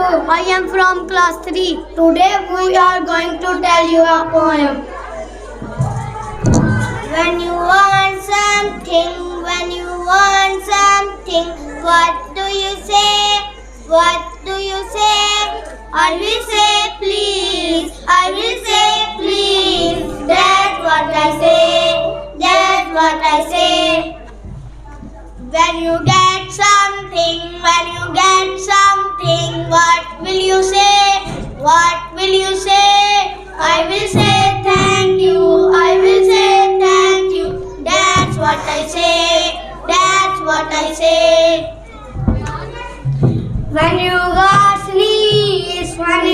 I am from class 3. Today we are going to tell you a poem. When you want something, what do you say? What do you say? I will say please, I will say please. That's what I say, that's what I say. When you get something, what will you say? What will you say? I will say thank you, I will say thank you. That's what I say, that's what I say. When you got sneeze, what will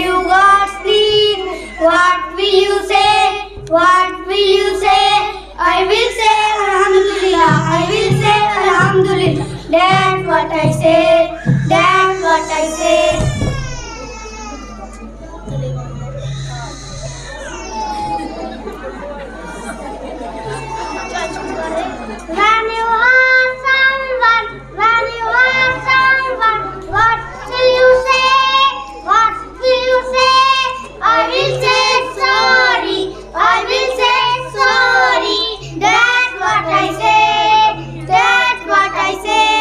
you say? What will you say? I will say Alhamdulillah, I will say Alhamdulillah. That's what I say, that's what I say. When you hurt someone, what will you say? What will you say? I will say sorry, I will say sorry. That's what I say, that's what I say.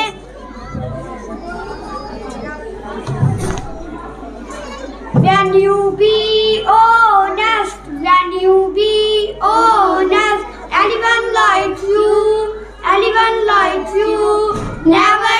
When you be honest, anyone likes you, never